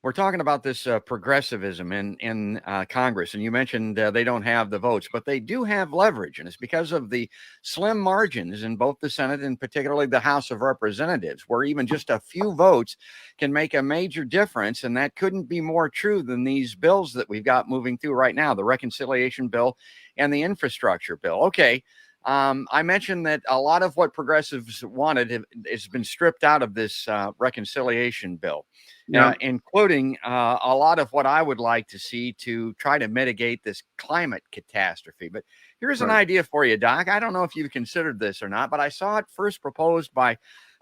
we're talking about this progressivism in Congress, and you mentioned they don't have the votes, but they do have leverage, and it's because of the slim margins in both the Senate and particularly the House of Representatives, where even just a few votes can make a major difference, and that couldn't be more true than these bills that we've got moving through right now, the reconciliation bill and the infrastructure bill. Okay. I mentioned that a lot of what progressives wanted has been stripped out of this reconciliation bill, Yeah. including a lot of what I would like to see to try to mitigate this climate catastrophe. But here's an idea for you, Doc. I don't know if you've considered this or not, but I saw it first proposed by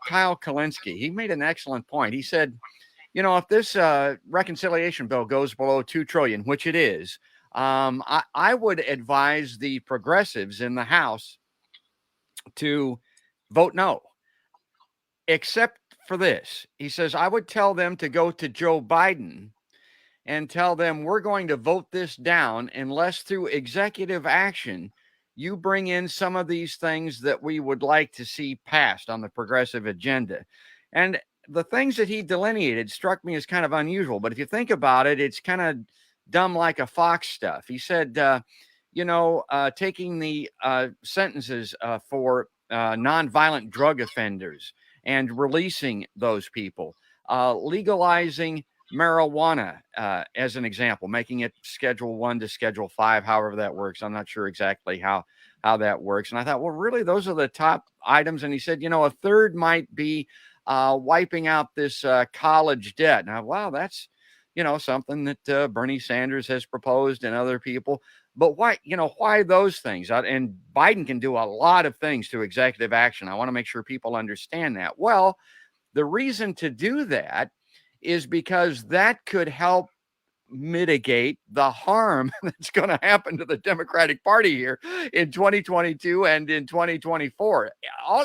Kyle Kulinski. He made an excellent point. He said, if this reconciliation bill goes below $2 trillion, which it is, I would advise the progressives in the House to vote no, except for this. He says, I would tell them to go to Joe Biden and tell them we're going to vote this down unless through executive action you bring in some of these things that we would like to see passed on the progressive agenda. And the things that he delineated struck me as kind of unusual, but if you think about it, it's kind of dumb like a fox stuff. He said, taking the sentences for nonviolent drug offenders and releasing those people, legalizing marijuana as an example, making it Schedule 1 to Schedule 5, however that works. I'm not sure exactly how that works. And I thought, well, really, those are the top items. And he said, a third might be wiping out this college debt. Now, wow, that's something that Bernie Sanders has proposed and other people. But why those things? And Biden can do a lot of things to executive action. I want to make sure people understand that. Well, the reason to do that is because that could help mitigate the harm that's going to happen to the Democratic Party here in 2022 and in 2024.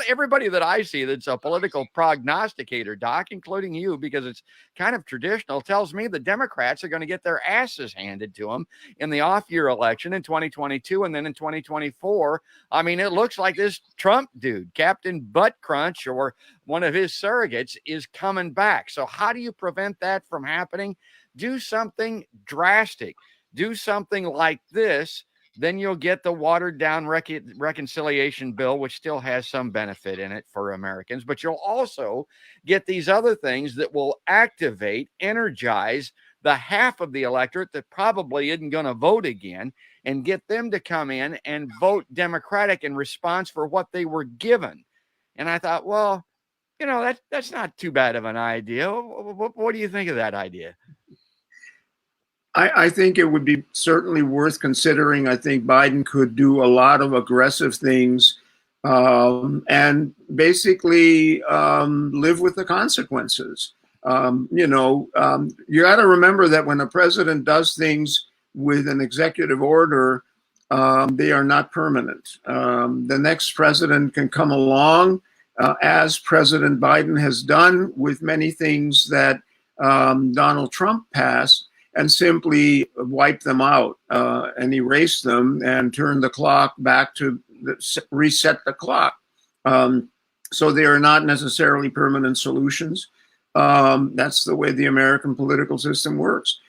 Everybody that I see that's a political prognosticator, Doc, including you, because it's kind of traditional, tells me the Democrats are going to get their asses handed to them in the off-year election in 2022 and then in 2024. I mean, it looks like this Trump dude, Captain Butt Crunch, or one of his surrogates, is coming back. So how do you prevent that from happening? Do something drastic. Do something like this. Then you'll get the watered down reconciliation bill, which still has some benefit in it for Americans. But you'll also get these other things that will activate, energize the half of the electorate that probably isn't going to vote again, and get them to come in and vote Democratic in response for what they were given. And I thought, well, that's not too bad of an idea. What do you think of that idea? I think it would be certainly worth considering. I think Biden could do a lot of aggressive things and basically live with the consequences. You got to remember that when a president does things with an executive order, they are not permanent. The next president can come along, as President Biden has done with many things that Donald Trump passed, and simply wipe them out and erase them and turn the clock back to reset the clock. So they are not necessarily permanent solutions. That's the way the American political system works.